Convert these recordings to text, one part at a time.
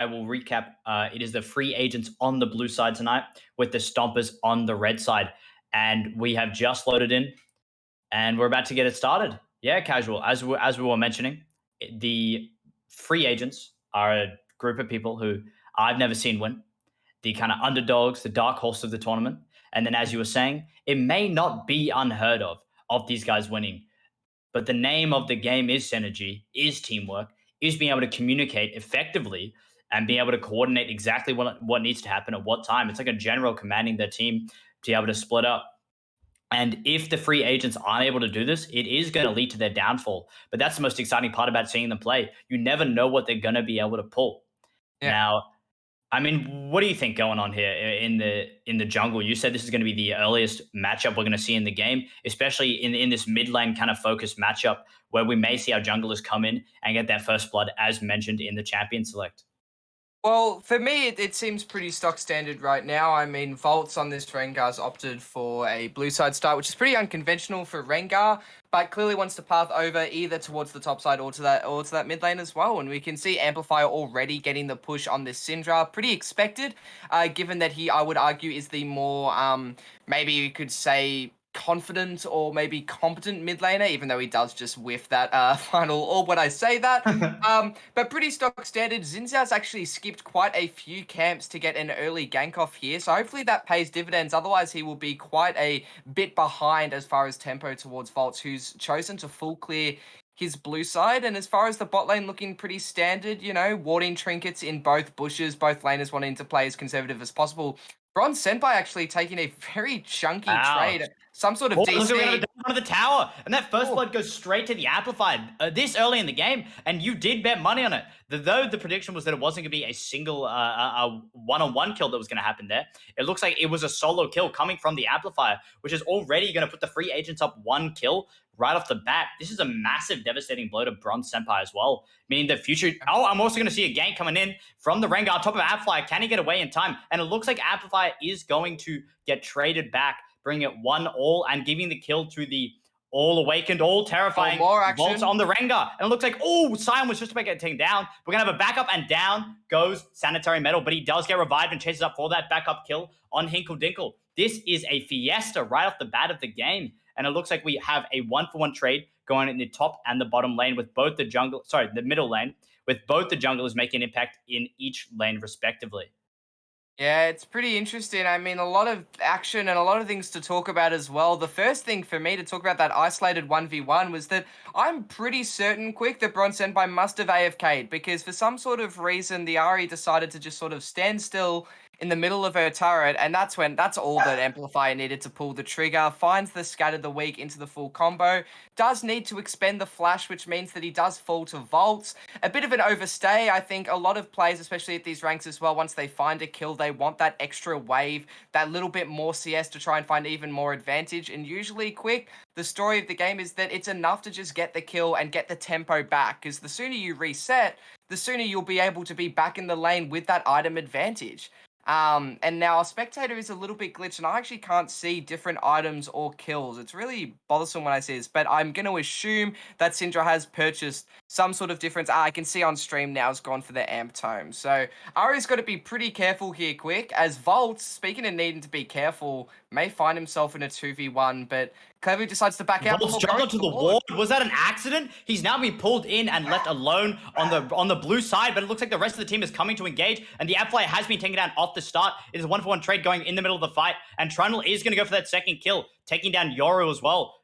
I will recap. It is the free agents on the blue side tonight with the Stompers on the red side. And we have just loaded in and we're about to get it started. Yeah, casual. As we were mentioning, the free agents are a group of people who I've never seen win, the kind of underdogs, the dark horse of the tournament. And then, as you were saying, it may not be unheard of these guys winning, but the name of the game is synergy, is teamwork, is being able to communicate effectively and being able to coordinate exactly what needs to happen at what time. It's like a general commanding their team to be able to split up. And if the free agents aren't able to do this, it is going to lead to their downfall. But that's the most exciting part about seeing them play. You never know what they're going to be able to pull. Yeah. Now, I mean, what do you think going on here in the jungle? You said this is going to be the earliest matchup we're going to see in the game, especially in this mid lane kind of focused matchup where we may see our junglers come in and get that first blood, as mentioned in the champion select. Well, for me, it seems pretty stock standard right now. I mean, Volts on this Rengar's opted for a blue side start, which is pretty unconventional for Rengar, but clearly wants to path over either towards the top side or to that mid lane as well. And we can see Amplifier already getting the push on this Syndra, pretty expected, given that he, I would argue, is the more maybe you could say confident or maybe competent mid laner, even though he does just whiff that final orb when I say that. But pretty stock standard. Xinxia's actually skipped quite a few camps to get an early gank off here, so hopefully that pays dividends. Otherwise, he will be quite a bit behind as far as tempo towards Volts, who's chosen to full clear his blue side. And as far as the bot lane looking pretty standard, you know, warding trinkets in both bushes, both laners wanting to play as conservative as possible. Bronze Senpai actually taking a very chunky Wow. trade, some sort of Oh, look, we're gonna have DC. a dive onto the tower, and that first Oh, blood goes straight to the amplified this early in the game, and you did bet money on it. Though the prediction was that it wasn't gonna be a single a one-on-one kill that was gonna happen there, it looks like it was a solo kill coming from the amplifier, which is already gonna put the free agents up one kill right off the bat. This is a massive, devastating blow to Bronze Senpai as well, meaning the future. Oh, I'm also gonna see a gank coming in from the Rengar on top of Amplifier. Can he get away in time? And it looks like Amplifier is going to get traded back, bringing it 1-all and giving the kill to the all awakened, all oh, terrifying more Volts action. on the Rengar. And it looks like, oh, Sion was just about to get taken down. We're going to have a backup, and down goes Sanitary Metal, but he does get revived and chases up for that backup kill on Hinkle Dinkle. This is a fiesta right off the bat of the game. And it looks like we have a 1-for-1 trade going in the top and the bottom lane with both the middle lane, with both the junglers making an impact in each lane respectively. Yeah, it's pretty interesting. I mean, a lot of action and a lot of things to talk about as well. The first thing for me to talk about that isolated 1v1 was that I'm pretty certain, Quick, that Bronze Senpai must have AFK'd because for some sort of reason, the Ari decided to just sort of stand still in the middle of her turret, and that's all that Amplifier needed to pull the trigger, finds the Scatter the Weak into the full combo, does need to expend the flash, which means that he does fall to Volts. A bit of an overstay. I think a lot of players, especially at these ranks as well, once they find a kill, they want that extra wave, that little bit more CS to try and find even more advantage. And usually, Quick, the story of the game is that it's enough to just get the kill and get the tempo back, because the sooner you reset, the sooner you'll be able to be back in the lane with that item advantage. And now a spectator is a little bit glitched, and I actually can't see different items or kills. It's really bothersome when I see this, but I'm going to assume that Syndra has purchased some sort of difference. I can see on stream now has gone for the Amp Tome. So Ari's got to be pretty careful here, Quick, as Volt, speaking of needing to be careful, may find himself in a 2v1, but Clever decides to back out Volts before jumped going to onto the the ward. ward. Was that an accident? He's now being pulled in and left alone on the blue side, but it looks like the rest of the team is coming to engage, and the Amplifier has been taken down off the start. It is a 1-for-1 trade going in the middle of the fight, and Trundle is going to go for that second kill, taking down Yoru as well,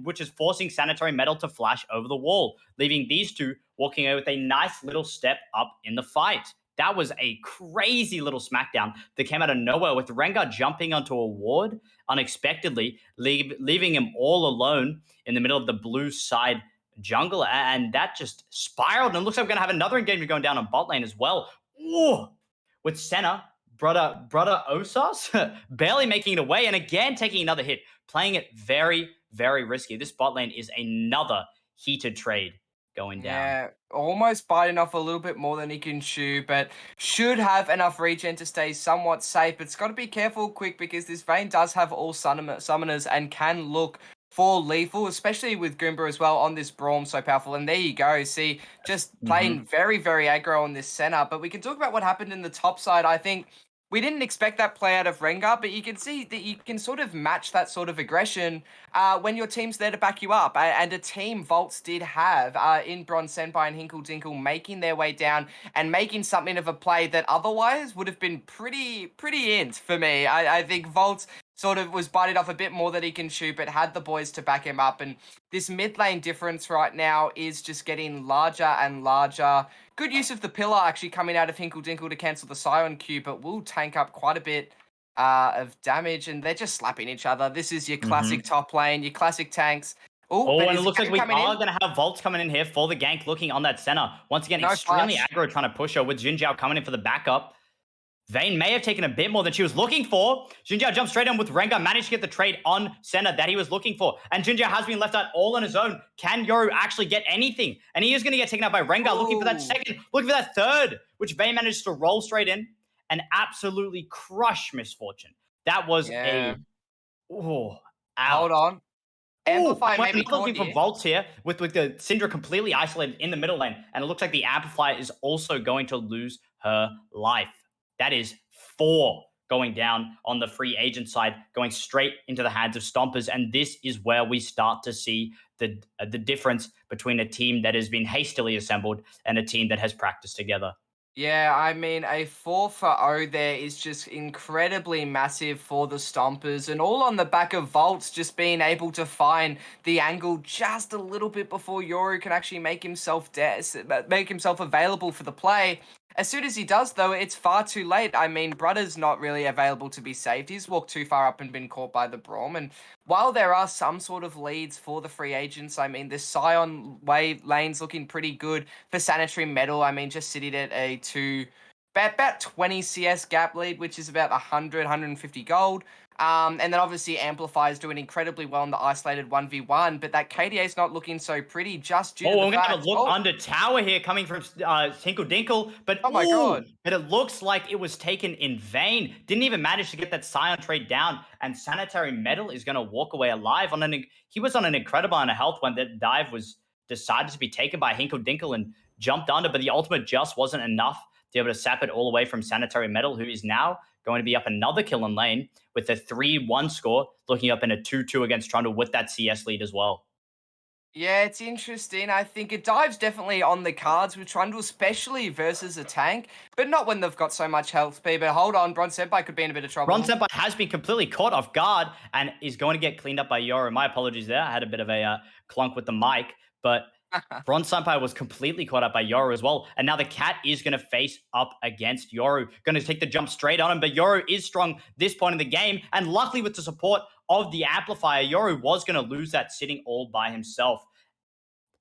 which is forcing Sanitary Metal to flash over the wall, leaving these two walking away with a nice little step up in the fight. That was a crazy little smackdown that came out of nowhere with Rengar jumping onto a ward unexpectedly, leaving him all alone in the middle of the blue side jungle. And that just spiraled. And it looks like we're going to have another engagement going down on bot lane as well. Ooh, with Senna, brother Osas, barely making it away. And again, taking another hit, playing it very, very risky. This bot lane is another heated trade going down. Yeah, almost biting off a little bit more than he can chew, but should have enough regen to stay somewhat safe. It's got to be careful, Quick, because this Vayne does have all summoners and can look for lethal, especially with Goomba as well on this Braum so powerful. And there you go. See, just playing very, very aggro on this center. But we can talk about what happened in the top side. I think we didn't expect that play out of Rengar, but you can see that you can sort of match that sort of aggression when your team's there to back you up. And a team Volts did have in Bronze Senpai and Hinkle Dinkle making their way down and making something of a play that otherwise would have been pretty int for me. I think Volts sort of was biting off a bit more that he can chew, but had the boys to back him up. And this mid lane difference right now is just getting larger and larger. Good use of the pillar actually coming out of Hinkle Dinkle to cancel the Scion Q, but will tank up quite a bit of damage, and they're just slapping each other. This is your classic top lane, your classic tanks. Oh, Oh, but and it is looks like Garen we coming are in? going to have Volts coming in here for the gank, looking on that center. Once again, No extremely flash. aggro, trying to push her with Jinjiao coming in for the backup. Vayne may have taken a bit more than she was looking for. Jinjiao jumped straight in with Rengar, managed to get the trade on center that he was looking for. And Jinjiao has been left out all on his own. Can Yoru actually get anything? And he is going to get taken out by Rengar, looking for that Ooh. second, looking for that third, which Vayne managed to roll straight in and absolutely crush Misfortune. That was Yeah. a, oh, Hold out. on. Oh, Amplify may be another caught thing from here. Volts here with the Syndra completely isolated in the middle lane, and it looks like the Amplifier is also going to lose her life. That is 4 going down on the free agent side, going straight into the hands of Stompers, and this is where we start to see the difference between a team that has been hastily assembled and a team that has practiced together. Yeah, I mean, a 4 for O there is just incredibly massive for the Stompers, and all on the back of Volts just being able to find the angle just a little bit before Yoru can actually make himself available for the play. As soon as he does, though, it's far too late. I mean, Brudder's not really available to be saved. He's walked too far up and been caught by the Braum, and while there are some sort of leads for the free agents, I mean, this Scion wave lane's looking pretty good for Sanitary Metal. I mean, just sitting at a about 20 CS gap lead, which is about 150 gold. And then obviously Amplify is doing incredibly well in the isolated 1v1, but that KDA is not looking so pretty just due Oh, to the we're gonna have fact. a look Oh, under tower here coming from Tinkle Dinkle, but oh my god. but it looks like it was taken in vain. Didn't even manage to get that Scion trade down, and Sanitary Metal is gonna walk away alive on he was on an incredible amount of health when that dive was decided to be taken by Hinkle Dinkle and jumped under, but the ultimate just wasn't enough to be able to sap it all away from Sanitary Metal, who is now going to be up another kill in lane with a 3-1 score, looking up in a 2-2 against Trundle with that CS lead as well. Yeah, it's interesting. I think it dives definitely on the cards with Trundle, especially versus a tank, but not when they've got so much health speed. But hold on, Bronze Senpai could be in a bit of Ron trouble. Senpai has been completely caught off guard and is going to get cleaned up by Yoru. My apologies there. I had a bit of a clunk with the mic, but Ron Senpai was completely caught up by Yoru as well. And now the cat is going to face up against Yoru. Going to take the jump straight on him, but Yoru is strong this point in the game. And luckily with the support of the Amplifier, Yoru was going to lose that sitting all by himself.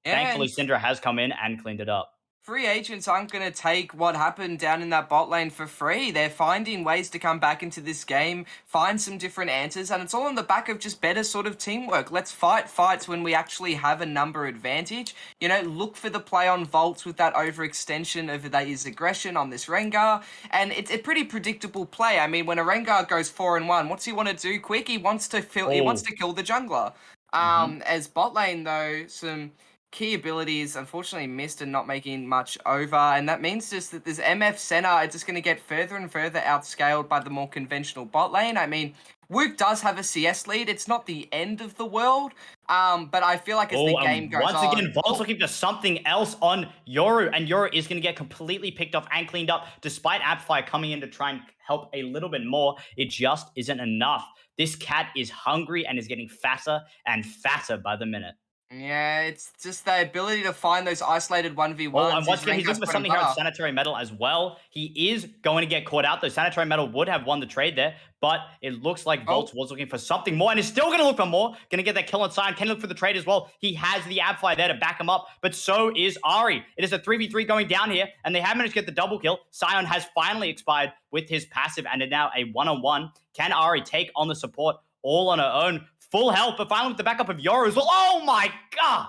Thankfully, And Syndra has come in and cleaned it up. free agents aren't going to take what happened down in that bot lane for free. They're finding ways to come back into this game, find some different answers, and it's all on the back of just better sort of teamwork. Let's fight fights when we actually have a number advantage. You know, look for the play on Volts with that overextension of his aggression on this Rengar, and it's a pretty predictable play. I mean, when a Rengar goes 4-1, what's he want to do quick? He wants to kill the jungler. As bot lane though, some key abilities unfortunately missed and not making much over, and that means just that this MF center are just going to get further and further outscaled by the more conventional bot lane. I mean, Wook does have a CS lead. It's not the end of the world, but I feel like as the game goes once on, again, Volt's looking for something else on Yoru, and Yoru is going to get completely picked off and cleaned up, despite Amplifier coming in to try and help a little bit more. It just isn't enough. This cat is hungry and is getting fatter and fatter by the minute. yeah, it's just the ability to find those isolated 1v1s. Oh, and once is again, he's Rengar's looking for bread and something here on butter. Sanitary Metal as well. He is going to get caught out, though. Sanitary Metal would have won the trade there, but it looks like Oh, Volts was looking for something more and is still going to look for more. Going to get that kill on Sion. Can he look for the trade as well? He has the Amplifier there to back him up, but so is Ari. It is a 3v3 going down here, and they have managed to get the double kill. Sion has finally expired with his passive, and is now a one-on-one. Can Ari take on the support all on her own? Full health, but finally with the backup of Yoru as well. Oh my god!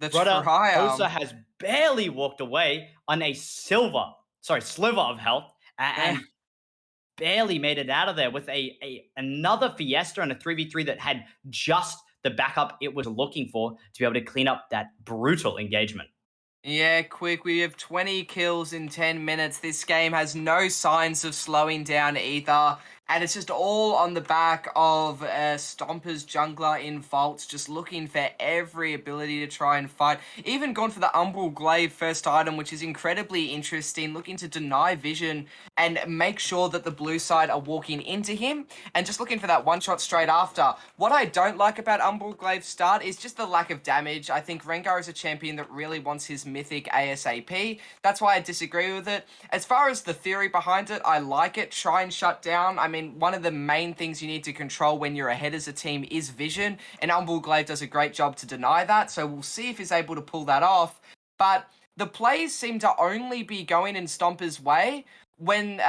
the Brother Osa triumph. has barely walked away on a sliver of health. And barely made it out of there with another Fiesta and a 3v3 that had just the backup it was looking for to be able to clean up that brutal engagement. Yeah, quick. We have 20 kills in 10 minutes. This game has no signs of slowing down either. And it's just all on the back of Stompers jungler in vaults, just looking for every ability to try and fight. Even gone for the Umbral Glaive first item, which is incredibly interesting, looking to deny vision and make sure that the blue side are walking into him, and just looking for that one shot straight after. What I don't like about Umbral Glaive's start is just the lack of damage. I think Rengar is a champion that really wants his mythic ASAP. That's why I disagree with it. As far as the theory behind it, I like it. Try and shut down. I mean, one of the main things you need to control when you're ahead as a team is vision, and Umbral Glaive does a great job to deny that, so we'll see if he's able to pull that off. But the plays seem to only be going in Stomper's way when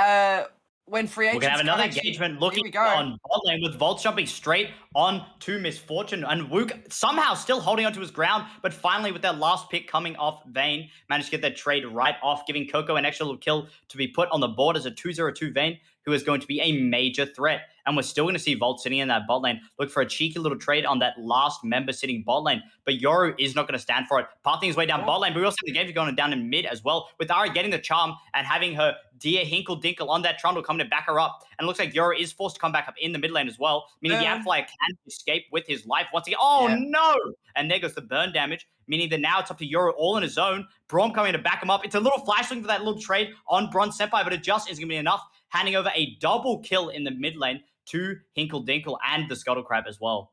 free agents We're gonna have another actually... engagement Here looking we go. on bot lane with Volt jumping straight on to Misfortune, and Wook somehow still holding onto his ground, but finally with that last pick coming off Vayne, managed to get that trade right off, giving Coco an extra little kill to be put on the board as a 2-0-2 Vayne, who is going to be a major threat. And we're still going to see Volt sitting in that bot lane, look for a cheeky little trade on that last member sitting bot lane. But Yoru is not going to stand for it, pathing his way down bot lane. But we also have the game going down in mid as well, with Ari getting the charm and having her dear Hinkle Dinkle on that Trundle coming to back her up. And it looks like Yoru is forced to come back up in the mid lane as well, meaning the Amplifier can escape with his life once again. Oh no! And there goes the burn damage, meaning that now it's up to Yoru all on his own. Braum coming to back him up. It's a little flash looking for that little trade on Bronze Senpai, but it just isn't going to be enough, handing over a double kill in the mid lane to Hinkle Dinkle and the Scuttle Crab as well.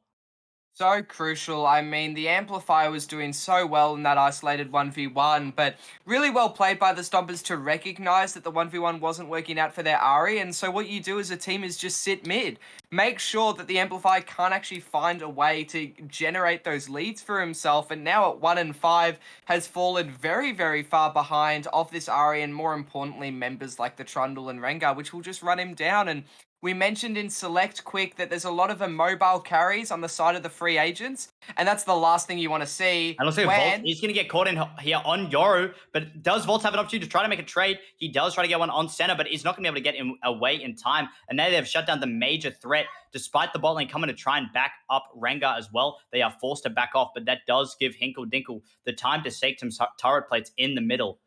So crucial. I mean, the Amplifier was doing so well in that isolated 1v1, but really well played by the Stompers to recognize that the 1v1 wasn't working out for their Ari, and so what you do as a team is just sit mid. Make sure that the Amplifier can't actually find a way to generate those leads for himself, and now at 1 and 5 has fallen very, very far behind of this Ari, and more importantly, members like the Trundle and Rengar, which will just run him down. And we mentioned in Select Quick that there's a lot of immobile carries on the side of the free agents, and that's the last thing you want to see. And looks like Volt is going to get caught in here on Yoru, but does Volt have an opportunity to try to make a trade? He does try to get one on center, but he's not going to be able to get him away in time. And now they've shut down the major threat, despite the bot lane coming to try and back up Rengar as well. They are forced to back off, but that does give Hinkle Dinkle the time to stake some turret plates in the middle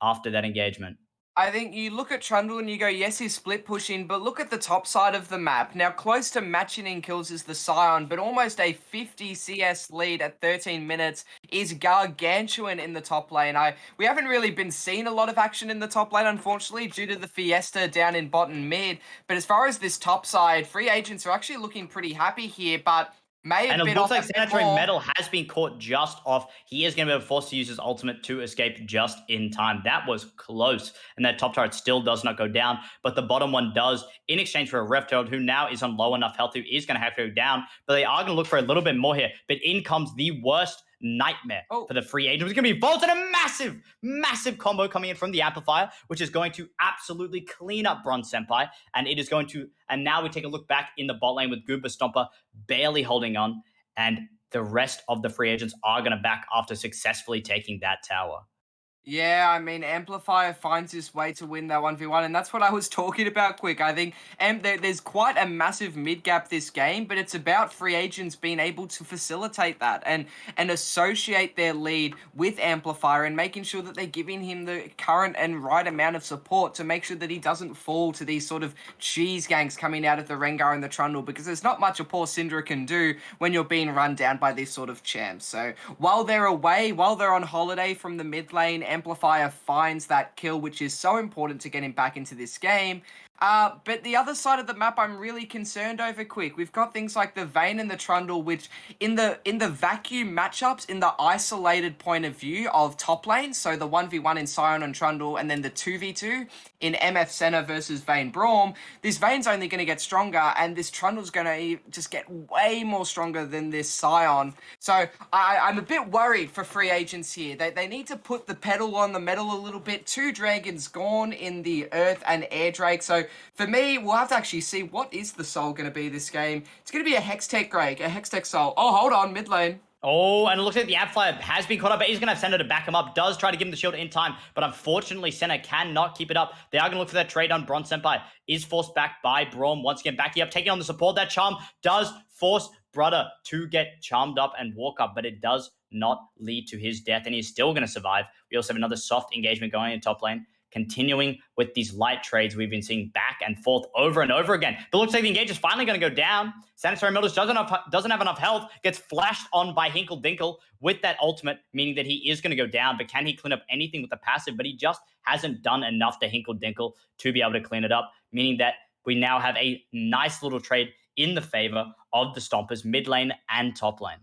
after that engagement. I think you look at Trundle and you go, yes, he's split pushing, but look at the top side of the map. Now, close to matching in kills is the Scion, but almost a 50 CS lead at 13 minutes is gargantuan in the top lane. We haven't really been seeing a lot of action in the top lane, unfortunately, due to the Fiesta down in bot and mid. But as far as this top side, free agents are actually looking pretty happy here, but and it looks like Sanitary Metal has been caught just off. He is going to be forced to use his ultimate to escape just in time. That was close. And that top turret still does not go down, but the bottom one does, in exchange for a Rift Herald, who now is on low enough health, who is going to have to go down. But they are going to look for a little bit more here. But in comes the worst nightmare for the free agent. It's going to be Volt and a massive, massive combo coming in from the Amplifier, which is going to absolutely clean up Bronze Senpai. And it is going to, and now we take a look back in the bot lane with Goomba Stomper barely holding on. And the rest of the free agents are going to back after successfully taking that tower. Yeah, I mean, Amplifier finds his way to win that 1v1, and that's what I was talking about, Quick. I think there's quite a massive mid-gap this game, but it's about free agents being able to facilitate that and associate their lead with Amplifier and making sure that they're giving him the current and right amount of support to make sure that he doesn't fall to these sort of cheese ganks coming out of the Rengar and the Trundle, because there's not much a poor Syndra can do when you're being run down by these sort of champs. So while they're away, while they're on holiday from the mid lane, Amplifier finds that kill, which is so important to get him back into this game. But the other side of the map, I'm really concerned over, Quick. We've got things like the Vayne and the Trundle, which in the vacuum matchups, in the isolated point of view of top lane, so the 1v1 in Scion and Trundle, and then the 2v2 in MF Senna versus Vayne Braum, this Vayne's only going to get stronger, and this Trundle's going to just get way more stronger than this Scion. So I'm a bit worried for free agents here. They need to put the pedal on the metal a little bit. 2 dragons gone in the Earth and Air Drake, so for me, we'll have to actually see what is the soul going to be this game. It's going to be a Hextech Drake, a Hextech soul. Oh, hold on, mid lane. Oh, and it looks like the App Flyer has been caught up, but he's going to have Senna to back him up. Does try to give him the shield in time, but unfortunately, Senna cannot keep it up. They are going to look for that trade on Bronze Senpai. Is forced back by Braum. Once again, backing up, taking on the support. That charm does force Brother to get charmed up and walk up, but it does not lead to his death, and he's still going to survive. We also have another soft engagement going in top lane. Continuing with these light trades we've been seeing back and forth over and over again. But looks like the engage is finally going to go down. Sanitary Milders doesn't have enough health, gets flashed on by Hinkle Dinkle with that ultimate, meaning that he is going to go down. But can he clean up anything with the passive? But he just hasn't done enough to Hinkle Dinkle to be able to clean it up, meaning that we now have a nice little trade in the favor of the Stompers, mid lane and top lane.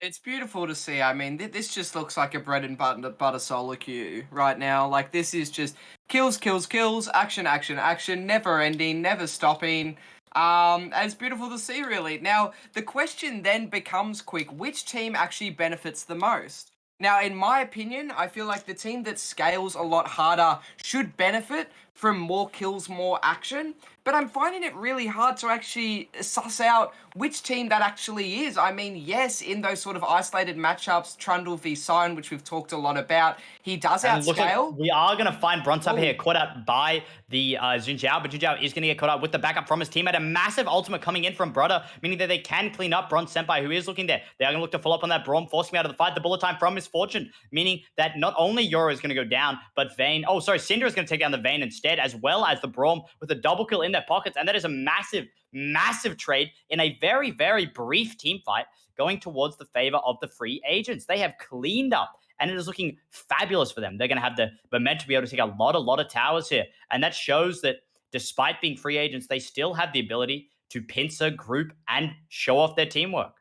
It's beautiful to see. I mean, this just looks like a bread and butter solo queue right now. Like, this is just kills, kills, kills, action, action, action, never ending, never stopping. And it's beautiful to see, really. Now, the question then becomes quick: which team actually benefits the most? Now, in my opinion, I feel like the team that scales a lot harder should benefit from more kills, more action. But I'm finding it really hard to actually suss out which team that actually is. I mean, yes, in those sort of isolated matchups, Trundle v Sion, which we've talked a lot about, he does And it looks like outscale. we are going to find Bronzap here caught out by the Jin Zhao, but Jin Zhao is going to get caught out with the backup from his teammate. A massive ultimate coming in from Brother, meaning that they can clean up Bronze Senpai, who is looking there. They are going to look to follow up on that Braum, forcing him out of the fight. The bullet time from Misfortune, meaning that not only Yoro is going to go down, but Vayne, Cinder is going to take down the Vayne instead, as well as the Braum with a double kill in their pockets. And that is a massive, massive trade in a very, very brief team fight going towards the favor of the free agents. They have cleaned up, and it is looking fabulous for them. They're going to have the momentum to be able to take a lot of towers here. And that shows that despite being free agents, they still have the ability to pincer, group, and show off their teamwork.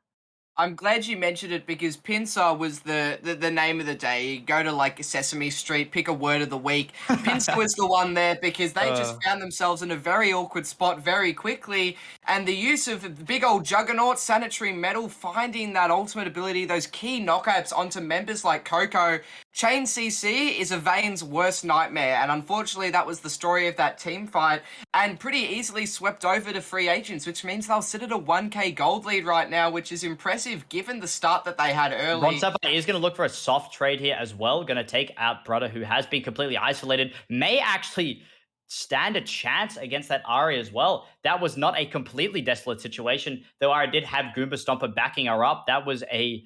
I'm glad you mentioned it because Pinsir was the name of the day. You go to like Sesame Street, pick a word of the week. Pinsir was the one there because they just found themselves in a very awkward spot very quickly. And the use of the big old juggernaut, sanitary metal, finding that ultimate ability, those key knockouts onto members like Coco. Chain CC is a Vayne's worst nightmare, and unfortunately that was the story of that team fight, and pretty easily swept over to free agents, which means they'll sit at a 1k gold lead right now, which is impressive given the start that they had early. Ron is going to look for a soft trade here as well, going to take out Brother, who has been completely isolated, may actually stand a chance against that Ari as well. That was not a completely desolate situation, though Ari did have Goomba Stomper backing her up. That was a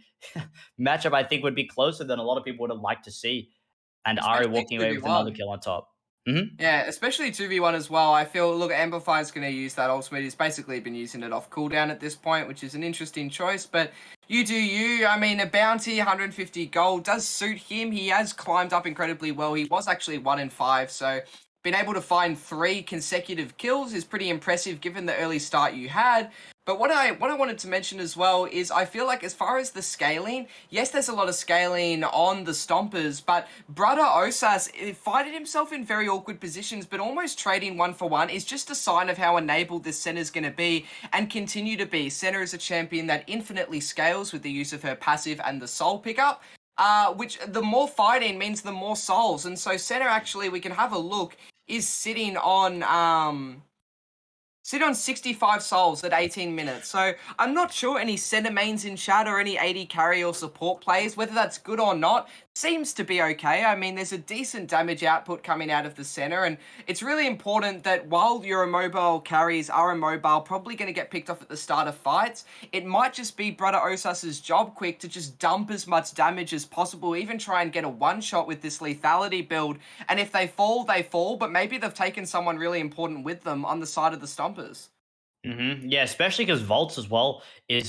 matchup I think would be closer than a lot of people would have liked to see. And Ari Especially walking away with 2v1. another kill on top. Mm-hmm. Yeah, especially 2v1 as well. I feel, look, Amplify's going to use that ultimate. He's basically been using it off cooldown at this point, which is an interesting choice. But you do you. I mean, a bounty, 150 gold, does suit him. He has climbed up incredibly well. He was actually 1 in 5, so being able to find 3 consecutive kills is pretty impressive given the early start you had. But what I wanted to mention as well is I feel like as far as the scaling, yes, there's a lot of scaling on the Stompers, but Brother Osas finding himself in very awkward positions, but almost trading 1-for-1 is just a sign of how enabled this Senna's going to be and continue to be. Senna is a champion that infinitely scales with the use of her passive and the soul pickup. Which the more fighting means the more souls. And so Senna actually, we can have a look, is sitting on 65 souls at 18 minutes. So I'm not sure any Senna mains in chat or any AD carry or support plays, whether that's good or not, seems to be okay. I mean, there's a decent damage output coming out of the Senna, and it's really important that while your immobile carries are immobile, probably going to get picked off at the start of fights, it might just be Brother Osas's job quick to just dump as much damage as possible, even try and get a one-shot with this lethality build, and if they fall, they fall, but maybe they've taken someone really important with them on the side of the Stompers. Mm-hmm. Yeah, especially because Volts as well is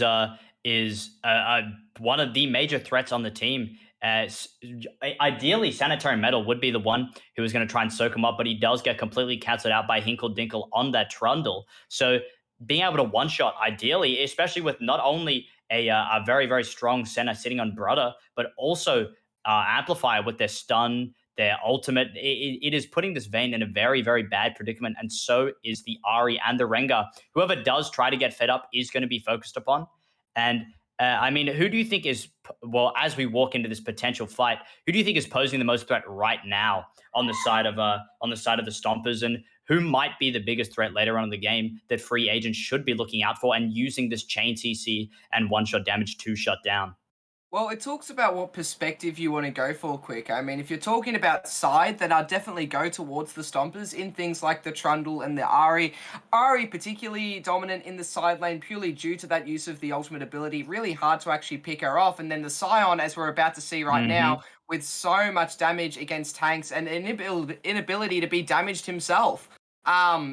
one of the major threats on the team. Ideally, Sanitary Metal would be the one who is going to try and soak him up, but he does get completely cancelled out by Hinkle Dinkle on that Trundle. So being able to one shot, ideally, especially with not only a very very strong Senna sitting on Brother, but also Amplifier with their stun, their ultimate, it is putting this Vayne in a very, very bad predicament, and so is the Ari and the Rengar. Whoever does try to get fed up is going to be focused upon. And I mean, who do you think is, well, as we walk into this potential fight, who do you think is posing the most threat right now on the side of the Stompers, and who might be the biggest threat later on in the game that free agents should be looking out for and using this chain CC and one shot damage to shut down? Well, it talks about what perspective you want to go for, quick. I mean, if you're talking about side, then I'd definitely go towards the Stompers in things like the Trundle and the Ari. Ari particularly dominant in the side lane purely due to that use of the ultimate ability. Really hard to actually pick her off. And then the Scion, as we're about to see right now, with so much damage against tanks and an inability to be damaged himself.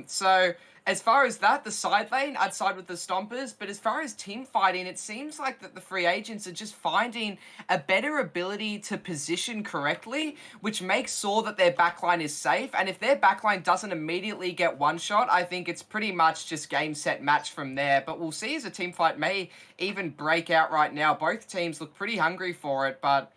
So as far as that, the side lane, I'd side with the Stompers. But as far as team fighting, it seems like that the free agents are just finding a better ability to position correctly, which makes sure that their backline is safe. And if their backline doesn't immediately get one shot, I think it's pretty much just game, set, match from there. But we'll see as a team fight may even break out right now. Both teams look pretty hungry for it, but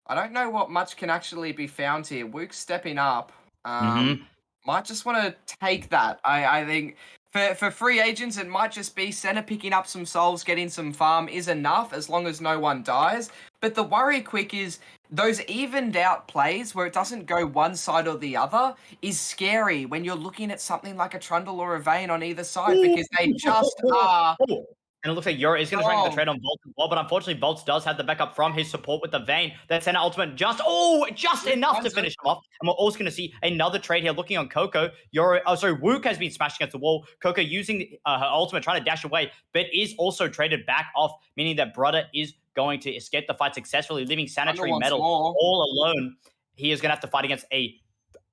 I don't know what much can actually be found here. Wook's stepping up. Mm-hmm. Might just want to take that. I think for free agents, it might just be center picking up some souls, getting some farm is enough as long as no one dies. But the worry, quick, is those evened out plays where it doesn't go one side or the other is scary when you're looking at something like a Trundle or a Vayne on either side because they just are And it looks like Euro is going to try and get the strong. trade on Volt as well, but unfortunately, Volts does have the backup from his support with the Vayne. That center ultimate just enough to finish him off. And we're also going to see another trade here looking on Coco. Wook has been smashed against the wall. Coco using her ultimate, trying to dash away, but is also traded back off, meaning that Brother is going to escape the fight successfully, leaving Sanitary Once Metal more. all alone. He is going to have to fight against a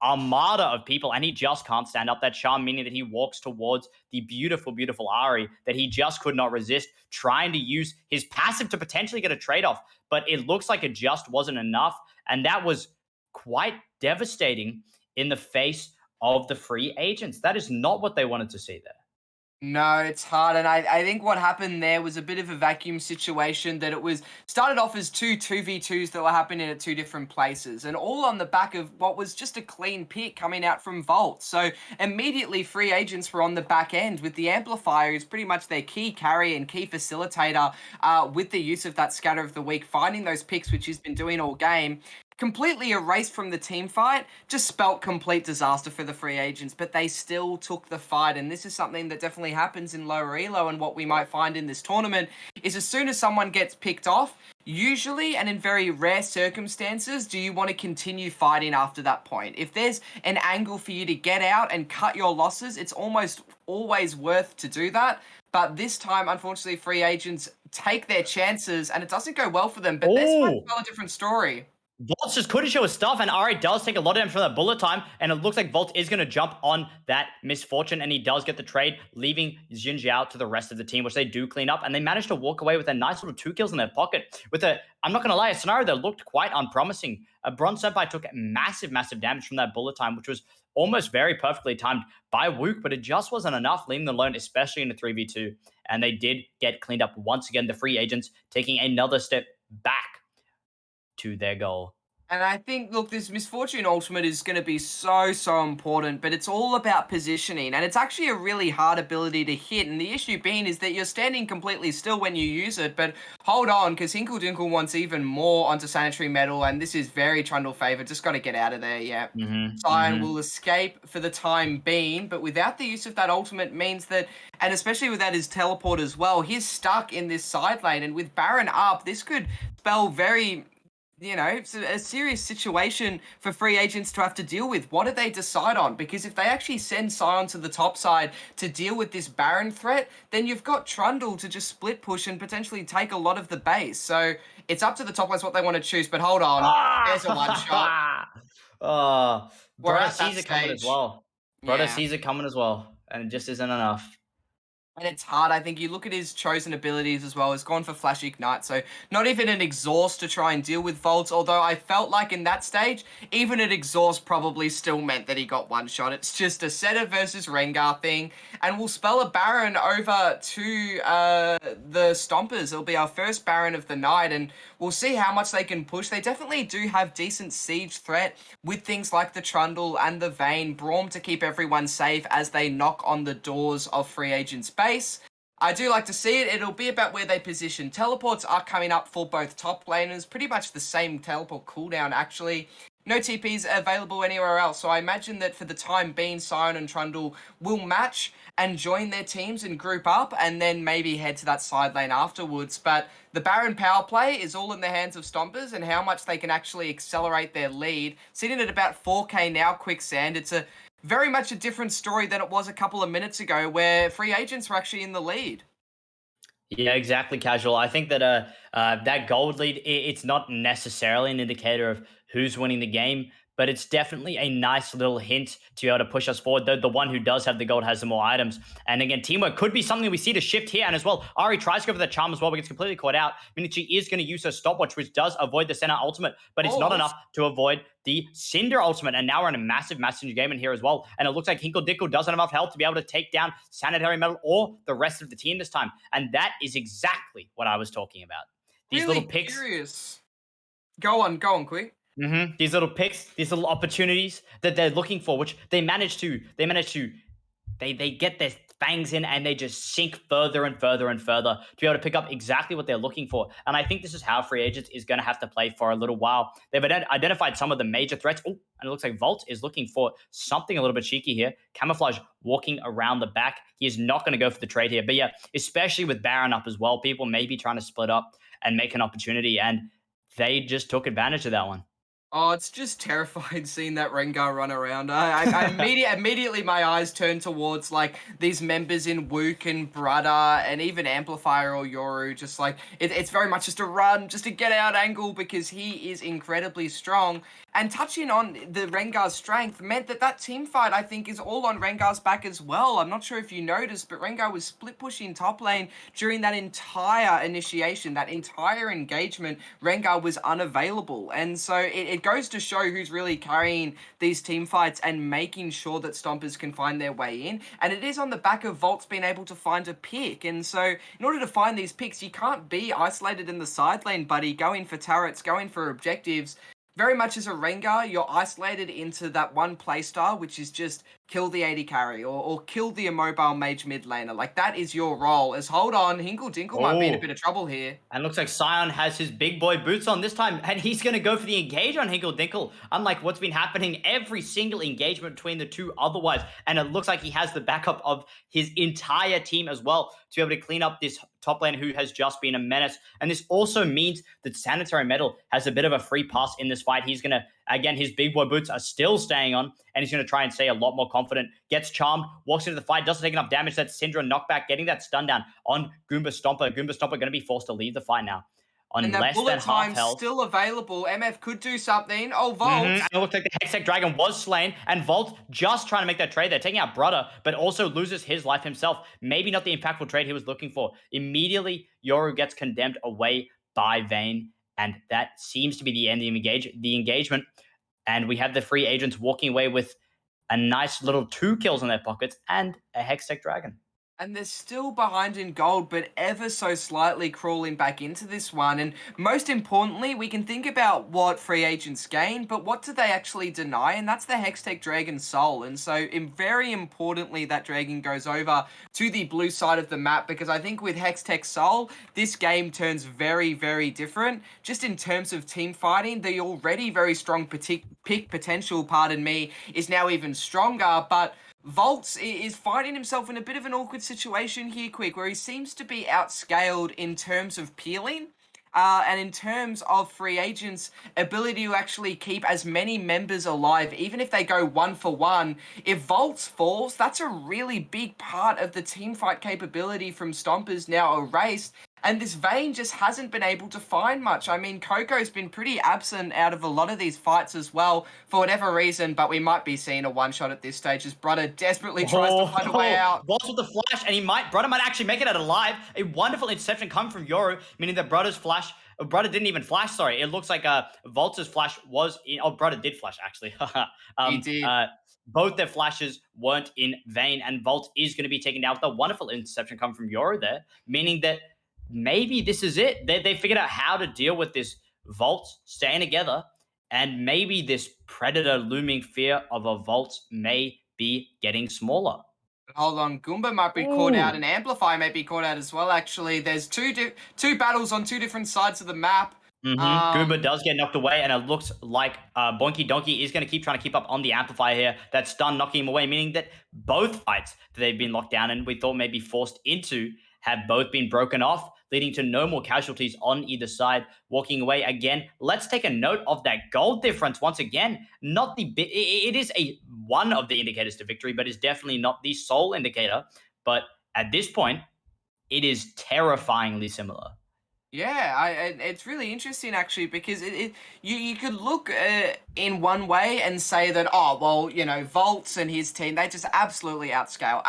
armada of people, and he just can't stand up that charm, meaning that he walks towards the beautiful, beautiful Ari that he just could not resist, trying to use his passive to potentially get a trade off. But it looks like it just wasn't enough, and that was quite devastating in the face of the free agents. That is not what they wanted to see there. No, it's hard. And I think what happened there was a bit of a vacuum situation that it was started off as two 2v2s that were happening at two different places and all on the back of what was just a clean pick coming out from Volt. So immediately free agents were on the back end with the amplifier is pretty much their key carry and key facilitator with the use of that scatter of the week, finding those picks, which he's been doing all game completely erased from the team fight, just spelt complete disaster for the free agents, but they still took the fight. And this is something that definitely happens in lower elo. And what we might find in this tournament is as soon as someone gets picked off, usually and in very rare circumstances, do you want to continue fighting after that point? If there's an angle for you to get out and cut your losses, it's almost always worth to do that. But this time, unfortunately, free agents take their chances and it doesn't go well for them. But this might tell a different story. Volts just couldn't show his stuff, and Ari does take a lot of damage from that bullet time, and it looks like Volt is going to jump on that misfortune, and he does get the trade, leaving Jin Jiao to the rest of the team, which they do clean up, and they manage to walk away with a nice little 2 kills in their pocket with I'm not going to lie, a scenario that looked quite unpromising. Bronze Senpai took massive, massive damage from that bullet time, which was almost very perfectly timed by Wook, but it just wasn't enough, leaving them alone, especially in a 3v2, and they did get cleaned up once again, the free agents taking another step back to their goal. And I think, look, this Misfortune Ultimate is going to be so, so important, but it's all about positioning. And it's actually a really hard ability to hit. And the issue being is that you're standing completely still when you use it. But hold on, because Hinkle Dinkle wants even more onto Sanitary Metal. And this is very Trundle favor. Just got to get out of there, yeah. Sion will escape for the time being. But without the use of that ultimate means that, and especially without his teleport as well, he's stuck in this side lane. And with Baron up, this could spell very... it's a serious situation for free agents to have to deal with. What do they decide on? Because if they actually send Sion to the top side to deal with this Baron threat, then you've got Trundle to just split push and potentially take a lot of the base. So it's up to the top lanes what they want to choose. But hold on, there's a one shot. Brother sees it coming as well. Brother Yeah. sees it coming as well, and it just isn't enough. And it's hard. I think you look at his chosen abilities as well. He's gone for Flash Ignite, so not even an exhaust to try and deal with Volts, although I felt like in that stage, even an exhaust probably still meant that he got one shot. It's just a Setter versus Rengar thing, and we'll spell a Baron over to the Stompers. It'll be our first Baron of the night, and we'll see how much they can push. They definitely do have decent siege threat with things like the Trundle and the Vayne. Braum to keep everyone safe as they knock on the doors of free agents' base. I do like to see it. It'll be about where they position. Teleports are coming up for both top laners. Pretty much the same teleport cooldown, actually. No TPs available anywhere else. So I imagine that for the time being, Sion and Trundle will match and join their teams and group up and then maybe head to that side lane afterwards. But the Baron power play is all in the hands of Stompers and how much they can actually accelerate their lead. Sitting at about 4k now, Quicksand. It's a very much a different story than it was a couple of minutes ago where free agents were actually in the lead. Yeah, exactly, casual. I think that that gold lead, it's not necessarily an indicator of who's winning the game, but it's definitely a nice little hint to be able to push us forward. The one who does have the gold has the more items. And again, teamwork could be something we see to shift here. And as well, Ari tries to go for the charm as well, but gets completely caught out. Meaning she is going to use her stopwatch, which does avoid the center ultimate, but it's not Oh, enough to avoid the Cinder ultimate. And now we're in a massive, massive game in here as well. And it looks like Hinkle Dickle doesn't have enough health to be able to take down Sanitary Metal or the rest of the team this time. And that is exactly what I was talking about. These little really picks. curious. Go on, quick. These little picks, these little opportunities that they're looking for, which they get their fangs in and they just sink further and further and further to be able to pick up exactly what they're looking for. And I think this is how free agents is going to have to play for a little while. They've identified some of the major threats. Oh, and it looks like Volt is looking for something a little bit cheeky here. Camouflage walking around the back. He is not going to go for the trade here. But yeah, especially with Baron up as well, people may be trying to split up and make an opportunity. And they just took advantage of that one. Oh, it's just terrifying seeing that Rengar run around. Immediately my eyes turn towards like these members in Wook and Brudder and even Amplifier or Yoru. Just like it's very much just a run, just a get out angle because he is incredibly strong. And touching on the Rengar's strength meant that team fight I think is all on Rengar's back as well. I'm not sure if you noticed, but Rengar was split pushing top lane during that entire initiation, that entire engagement. Rengar was unavailable, and so it goes to show who's really carrying these team fights and making sure that Stompers can find their way in. And it is on the back of Volts being able to find a pick. And so in order to find these picks, you can't be isolated in the side lane, buddy, going for turrets, going for objectives. Very much as a Rengar, you're isolated into that one playstyle, which is just kill the 80 carry or kill the immobile mage mid laner. Like, that is your role. As hold on, Hinkle Dinkle might be in a Oh, bit of trouble here. and looks like Sion has his big boy boots on this time, and he's going to go for the engage on Hinkle Dinkle, unlike what's been happening every single engagement between the two otherwise. And it looks like he has the backup of his entire team as well to be able to clean up this top lane who has just been a menace. And this also means that Sanitary Metal has a bit of a free pass in this fight. He's going to, again, his big boy boots are still staying on, and he's going to try and stay a lot more confident. Gets charmed, walks into the fight, doesn't take enough damage. That Syndra knockback, getting that stun down on Goomba Stomper. Goomba Stomper going to be forced to leave the fight now on And that less than bullet half time health. still available. MF could do something. Oh, Volt. And it looks like the Hextech Dragon was slain, and Volt just trying to make that trade there, taking out Brother, but also loses his life himself. Maybe not the impactful trade he was looking for. Immediately, Yoru gets condemned away by Vayne, and that seems to be the end of the engagement. And we have the free agents walking away with a nice little 2 kills in their pockets and a Hextech Dragon. And they're still behind in gold, but ever so slightly crawling back into this one. And most importantly, we can think about what free agents gain, but what do they actually deny? And that's the Hextech Dragon Soul. And so, very importantly, that dragon goes over to the blue side of the map, because I think with Hextech Soul, this game turns very, very different. Just in terms of team fighting, the already very strong pick potential, pardon me, is now even stronger, but Volts is finding himself in a bit of an awkward situation here, Quick, where he seems to be outscaled in terms of peeling. And in terms of free agents' ability to actually keep as many members alive, even if they go 1-for-1, if Volts falls, that's a really big part of the team fight capability from Stompers now erased. And this Vayne just hasn't been able to find much. I mean, Coco's been pretty absent out of a lot of these fights as well, for whatever reason, but we might be seeing a one-shot at this stage as Brother desperately tries to find a way out. Volts with the flash, and Brother might actually make it out alive. A wonderful interception come from Yoru, meaning that Brother's flash. Brother didn't even flash. Sorry, it looks like Volts' flash was in. Oh, Brother did flash actually. He did. Both their flashes weren't in vain, and Volt is going to be taken down with a wonderful interception come from Yoru there, meaning that maybe this is it. They figured out how to deal with this Volt staying together, and maybe this Predator looming fear of a Volt may be getting smaller. Hold on, Goomba might be caught out, and Amplify might be caught out as well. Actually, there's two battles on two different sides of the map. Goomba does get knocked away, and it looks like Bonky Donkey is going to keep trying to keep up on the amplifier here. That's done knocking him away, meaning that both fights that they've been locked down and we thought maybe forced into have both been broken off, leading to no more casualties on either side. Walking away again. Let's take a note of that gold difference once again. Not the it is a one of the indicators to victory, but it's definitely not the sole indicator. But at this point, it is terrifyingly similar. Yeah, it's really interesting actually because you could look in one way and say that, oh well, you know, Volts and his team, they just absolutely outscale.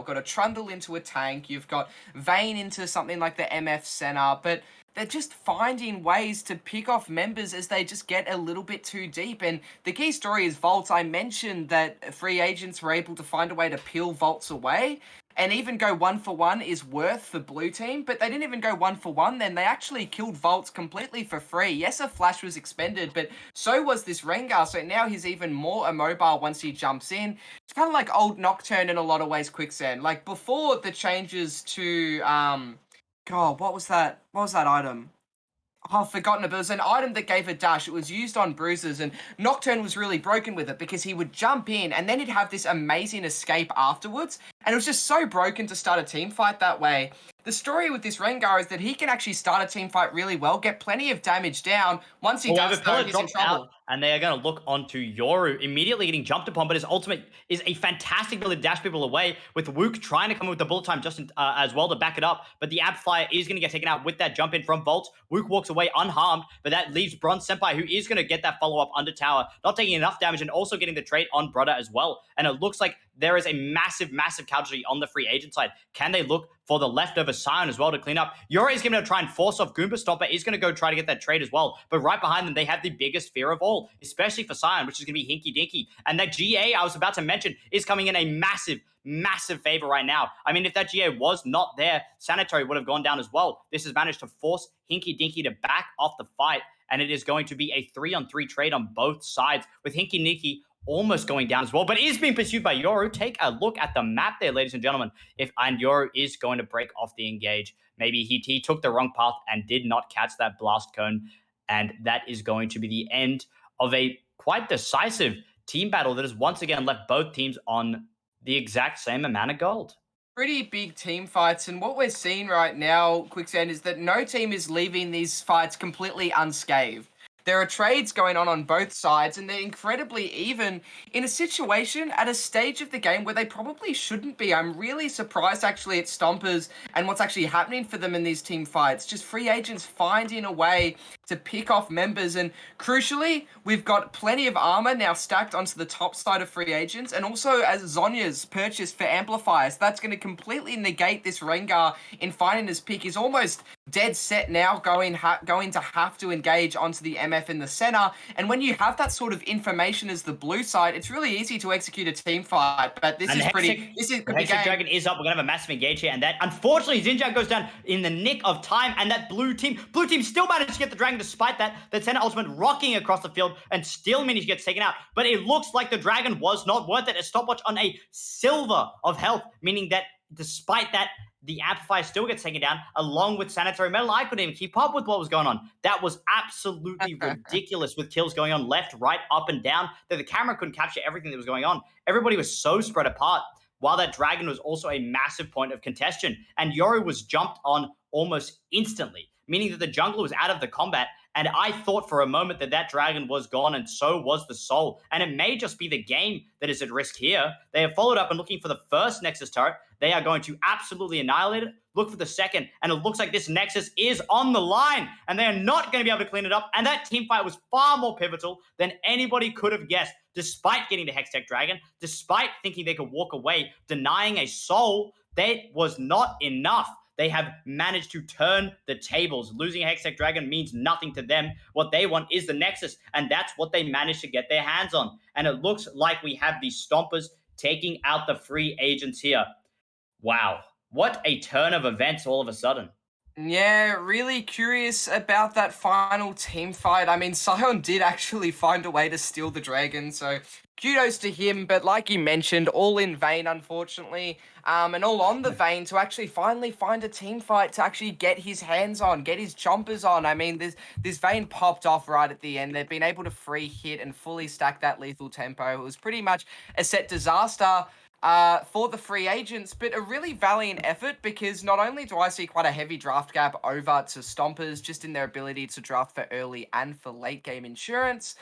Got a Trundle into a tank, you've got Vayne into something like the MF Center, but they're just finding ways to pick off members as they just get a little bit too deep. And the key story is Volts. I mentioned that free agents were able to find a way to peel Volts away and even go 1-for-1 is worth the blue team, but they didn't even go 1-for-1 then. They actually killed Volts completely for free. Yes, a flash was expended, but so was this Rengar, so now he's even more immobile once he jumps in. It's kind of like old Nocturne in a lot of ways, Quicksand. Like, before the changes to, God, what was that? What was that item? Oh, I've forgotten it. But it was an item that gave a dash. It was used on bruisers, and Nocturne was really broken with it because he would jump in and then he'd have this amazing escape afterwards. And it was just so broken to start a team fight that way. The story with this Rengar is that he can actually start a team fight really well, get plenty of damage down. Once he does, though, he's in drops out, trouble. and they are going to look onto Yoru, immediately getting jumped upon. But his ultimate is a fantastic ability to dash people away, with Wook trying to come in with the bullet time just as well to back it up. But the Amplifier is going to get taken out with that jump in from Volt. Wook walks away unharmed, but that leaves Bronze Senpai, who is going to get that follow up under tower, not taking enough damage, and also getting the trade on Brother as well. And it looks like there is a massive casualty on the free agent side. Can they look for the leftover Sion as well to clean up? Yori is going to try and force off Goomba. Stomper is going to go try to get that trade as well. But right behind them, they have the biggest fear of all, especially for Sion, which is going to be Hinky Dinky. And that GA I was about to mention is coming in a massive favor right now. I mean, if that GA was not there, Sanitary would have gone down as well. This has managed to force Hinky Dinky to back off the fight, and it is going to be a 3-on-3 trade on both sides, with Hinky Dinky almost going down as well, but is being pursued by Yoru. Take a look at the map there, ladies and gentlemen. And Yoru is going to break off the engage. Maybe he took the wrong path and did not catch that blast cone, and that is going to be the end of a quite decisive team battle that has once again left both teams on the exact same amount of gold. Pretty big team fights, and what we're seeing right now, Quicksand, is that no team is leaving these fights completely unscathed. There are trades going on both sides, and they're incredibly even in a situation at a stage of the game where they probably shouldn't be. I'm really surprised, actually, at Stompers and what's actually happening for them in these team fights. Just free agents finding a way to pick off members, and crucially, we've got plenty of armor now stacked onto the top side of free agents, and also as Zonya's purchase for amplifiers. That's going to completely negate this Rengar in finding his pick. He's almost dead set now, going to have to engage onto the MF in the center. And when you have that sort of information as the blue side, it's really easy to execute a team fight. But this is pretty. This is good. Hextech Dragon is up. We're gonna have a massive engage here, and that unfortunately Xinjiang goes down in the nick of time. And that blue team still managed to get the dragon despite that. The center ultimate rocking across the field and still managed to get taken out. But it looks like the dragon was not worth it. A stopwatch on a silver of health, meaning that despite that, the Amplifier still gets taken down along with Sanitary Metal. I couldn't even keep up with what was going on. That was absolutely ridiculous, with kills going on left, right, up, and down, that the camera couldn't capture everything that was going on. Everybody was so spread apart, while that dragon was also a massive point of contention. And Yoru was jumped on almost instantly, meaning that the jungler was out of the combat. And I thought for a moment that that dragon was gone, and so was the soul. And it may just be the game that is at risk here. They have followed up and looking for the first Nexus turret. They are going to absolutely annihilate it. Look for the second, and it looks like this Nexus is on the line, and they are not going to be able to clean it up. And that team fight was far more pivotal than anybody could have guessed, despite getting the Hextech Dragon, despite thinking they could walk away, denying a soul. That was not enough. They have managed to turn the tables. Losing a Hextech Dragon means nothing to them. What they want is the Nexus, and that's what they managed to get their hands on. And it looks like we have the Stompers taking out the free agents here. Wow. What a turn of events all of a sudden. Yeah, really curious about that final team fight. I mean, Sion did actually find a way to steal the dragon, so kudos to him, but like you mentioned, all in vain, unfortunately, and all on the vein to actually finally find a team fight to actually get his hands on, get his chompers on. I mean, this vein popped off right at the end. They've been able to free hit and fully stack that lethal tempo. It was pretty much a set disaster. For the free agents, but a really valiant effort because not only do I see quite a heavy draft gap over to Stompers just in their ability to draft for early and for late game insurance,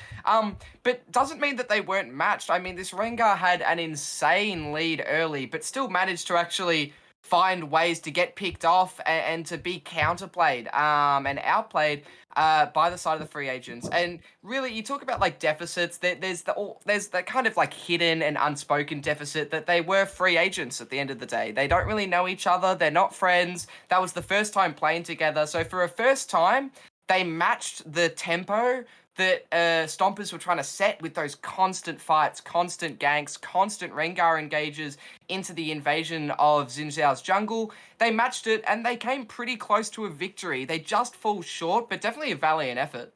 but doesn't mean that they weren't matched. I mean, this Rengar had an insane lead early, but still managed to actually find ways to get picked off and to be counterplayed and outplayed by the side of the free agents. And really, you talk about like deficits. There's the kind of like hidden and unspoken deficit that they were free agents at the end of the day. They don't really know each other. They're not friends. That was the first time playing together. So for a first time, they matched the tempo that Stompers were trying to set with those constant fights, constant ganks, constant Rengar engages into the invasion of Xin Zhao's jungle. They matched it and they came pretty close to a victory. They just fall short, but definitely a valiant effort.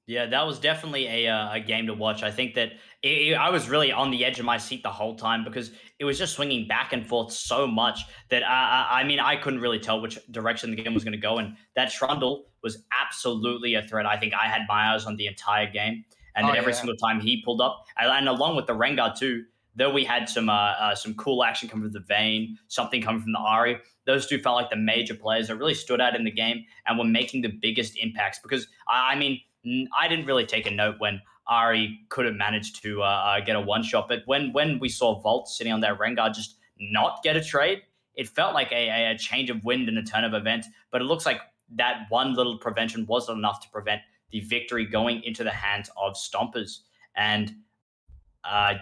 Yeah, that was definitely a game to watch. I think that I was really on the edge of my seat the whole time because it was just swinging back and forth so much that I mean I couldn't really tell which direction the game was going to go. And that Trundle was absolutely a threat. I think I had my eyes on the entire game, and Oh, then every yeah. single time he pulled up, and along with the Rengar too. Though we had some cool action coming from the Vayne, something coming from the Ari. Those two felt like the major players that really stood out in the game and were making the biggest impacts. Because I mean, I didn't really take a note when Ari could have managed to get a one shot, but when we saw Volt sitting on that Rengar just not get a trade, it felt like a change of wind and a turn of events. But it looks like that one little prevention wasn't enough to prevent the victory going into the hands of Stompers. And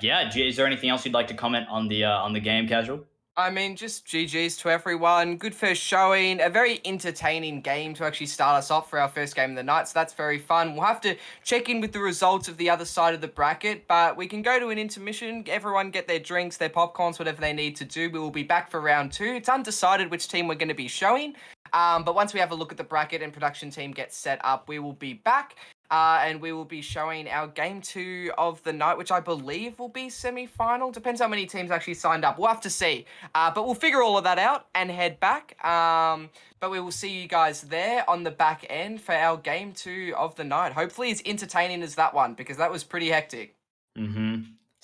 yeah, is there anything else you'd like to comment on the game, Casual? I mean, just GG's to everyone. Good first showing. A very entertaining game to actually start us off for our first game of the night. So that's very fun. We'll have to check in with the results of the other side of the bracket, but we can go to an intermission. Everyone get their drinks, their popcorns, whatever they need to do. We will be back for round two. It's undecided which team we're going to be showing. But once we have a look at the bracket and production team gets set up, we will be back. And we will be showing our game two of the night, which I believe will be semi-final. Depends how many teams actually signed up. We'll have to see. But we'll figure all of that out and head back. But we will see you guys there on the back end for our game two of the night. Hopefully, as entertaining as that one because that was pretty hectic. Mm-hmm.